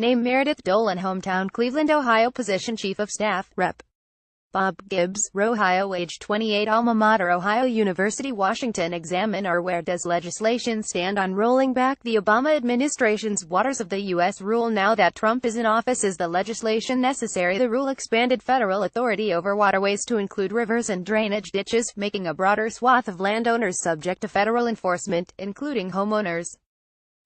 Name Meredith Dolan, hometown Cleveland, Ohio. Position Chief of Staff, Rep. Bob Gibbs, ROhio, age 28, alma mater Ohio University, Washington. Examiner. Where does legislation stand on rolling back the Obama administration's Waters of the U.S. rule now that Trump is in office? Is the legislation necessary? The rule expanded federal authority over waterways to include rivers and drainage ditches, making a broader swath of landowners subject to federal enforcement, including homeowners.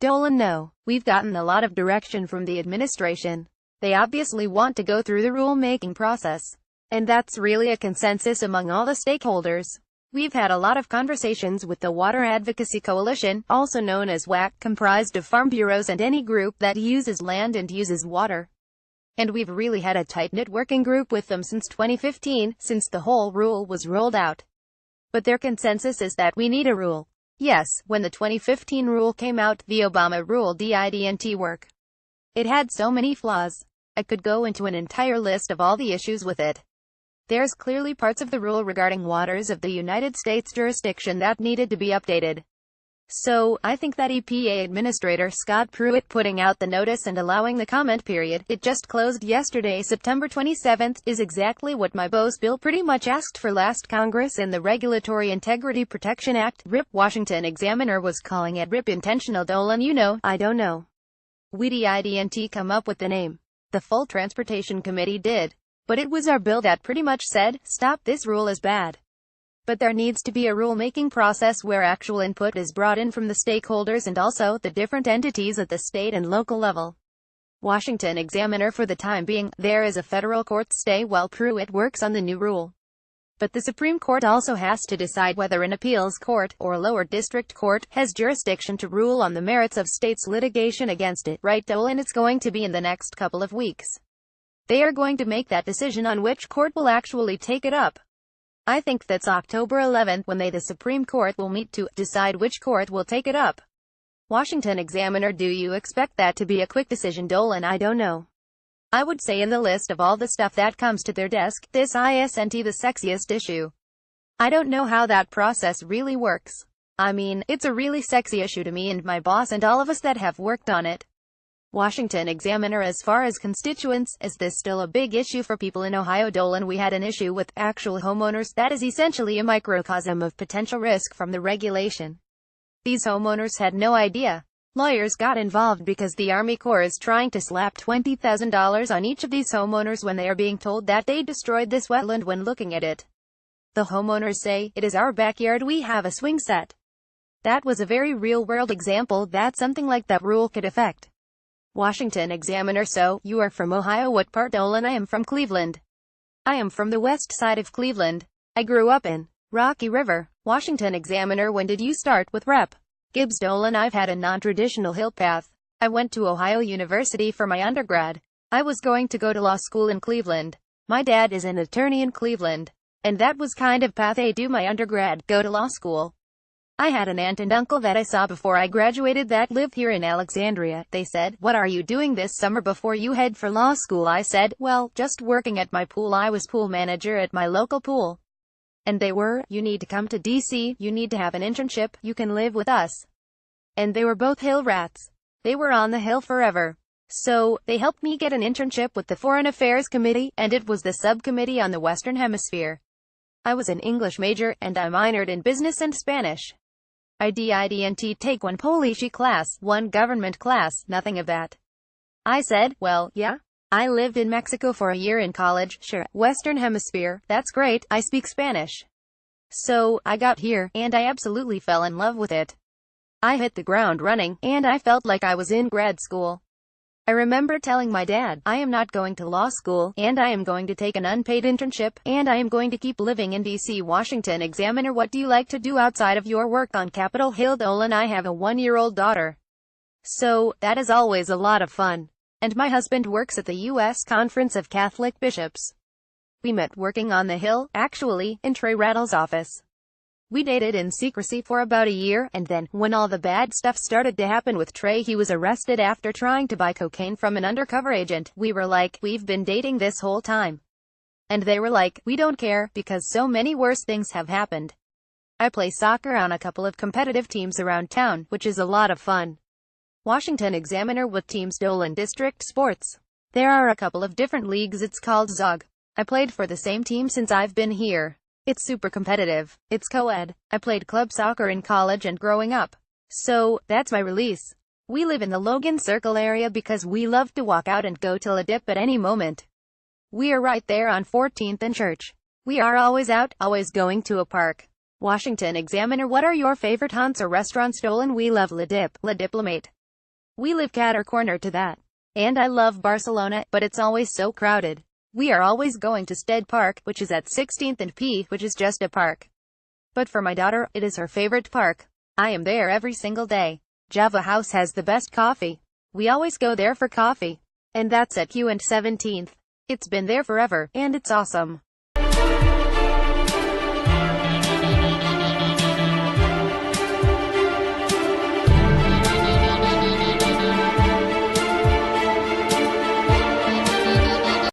Dolan: No. We've gotten a lot of direction from the administration. They obviously want to go through the rule-making process. And that's really a consensus among all the stakeholders. We've had a lot of conversations with the Water Advocacy Coalition, also known as WAC, comprised of farm bureaus and any group that uses land and uses water. And we've really had a tight-knit working group with them since 2015, since the whole rule was rolled out. But their consensus is that we need a rule. Yes, when the 2015 rule came out, the Obama rule didn't work. It had so many flaws. I could go into an entire list of all the issues with it. There's clearly parts of the rule regarding waters of the United States jurisdiction that needed to be updated. So, I think that EPA Administrator Scott Pruitt putting out the notice and allowing the comment period, it just closed yesterday, September 27th, is exactly what my boss bill pretty much asked for last Congress in the Regulatory Integrity Protection Act. RIP. Washington Examiner was calling it RIP intentional. Dolan: I don't know. We didn't come up with the name. The full Transportation Committee did. But it was our bill that pretty much said, stop, this rule is bad. But there needs to be a rule-making process where actual input is brought in from the stakeholders and also the different entities at the state and local level. Washington Examiner: For the time being, there is a federal court stay while Pruitt works on the new rule. But the Supreme Court also has to decide whether an appeals court, or lower district court, has jurisdiction to rule on the merits of states' litigation against it. Right, Dolan? It's going to be in the next couple of weeks. They are going to make that decision on which court will actually take it up. I think that's October 11th when the Supreme Court will meet to decide which court will take it up. Washington Examiner: Do you expect that to be a quick decision? Dolan: I don't know. I would say in the list of all the stuff that comes to their desk, this isn't the sexiest issue. I don't know how that process really works. I mean, it's a really sexy issue to me and my boss and all of us that have worked on it. Washington Examiner: As far as constituents, is this still a big issue for people in Ohio? Dolan: We had an issue with actual homeowners. That is essentially a microcosm of potential risk from the regulation. These homeowners had no idea. Lawyers got involved because the Army Corps is trying to slap $20,000 on each of these homeowners when they are being told that they destroyed this wetland when looking at it. The homeowners say, it is our backyard, we have a swing set. That was a very real-world example that something like that rule could affect. Washington Examiner: So, you are from Ohio? What part? Dolan: I am from Cleveland. I am from the west side of Cleveland. I grew up in Rocky River. Washington Examiner: When did you start with Rep. Gibbs? Dolan: I've had a non-traditional hill path. I went to Ohio University for my undergrad. I was going to go to law school in Cleveland. My dad is an attorney in Cleveland. And that was kind of path A: do my undergrad, go to law school. I had an aunt and uncle that I saw before I graduated that live here in Alexandria. They said, what are you doing this summer before you head for law school? I said, well, just working at my pool. I was pool manager at my local pool. And they were, you need to come to DC, you need to have an internship, you can live with us. And they were both Hill rats. They were on the Hill forever. So, they helped me get an internship with the Foreign Affairs Committee, and it was the subcommittee on the Western Hemisphere. I was an English major, and I minored in business and Spanish. I didn't take one Polish class, one government class, nothing of that. I said, well, yeah. I lived in Mexico for a year in college, sure, Western Hemisphere, that's great, I speak Spanish. So, I got here, and I absolutely fell in love with it. I hit the ground running, and I felt like I was in grad school. I remember telling my dad, I am not going to law school, and I am going to take an unpaid internship, and I am going to keep living in D.C. Washington Examiner: What do you like to do outside of your work on Capitol Hill? Dolan: I have a 1-year-old daughter. So, that is always a lot of fun. And my husband works at the U.S. Conference of Catholic Bishops. We met working on the Hill, actually, in Trey Rattle's office. We dated in secrecy for about a year, and then, when all the bad stuff started to happen with Trey, he was arrested after trying to buy cocaine from an undercover agent. We were like, we've been dating this whole time. And they were like, we don't care, because so many worse things have happened. I play soccer on a couple of competitive teams around town, which is a lot of fun. Washington Examiner with teams Dolan District Sports. There are a couple of different leagues. It's called ZOG. I played for the same team since I've been here. It's super competitive. It's co-ed. I played club soccer in college and growing up. So, that's my release. We live in the Logan Circle area because we love to walk out and go till a dip at any moment. We are right there on 14th and Church. We are always out, always going to a park. Washington Examiner. What are your favorite haunts or restaurants? Dolan. We love La Dip, La Diplomate. We live catter corner to that. And I love Barcelona, but it's always so crowded. We are always going to Stead Park, which is at 16th and P, which is just a park. But for my daughter, it is her favorite park. I am there every single day. Java House has the best coffee. We always go there for coffee. And that's at Q and 17th. It's been there forever, and it's awesome.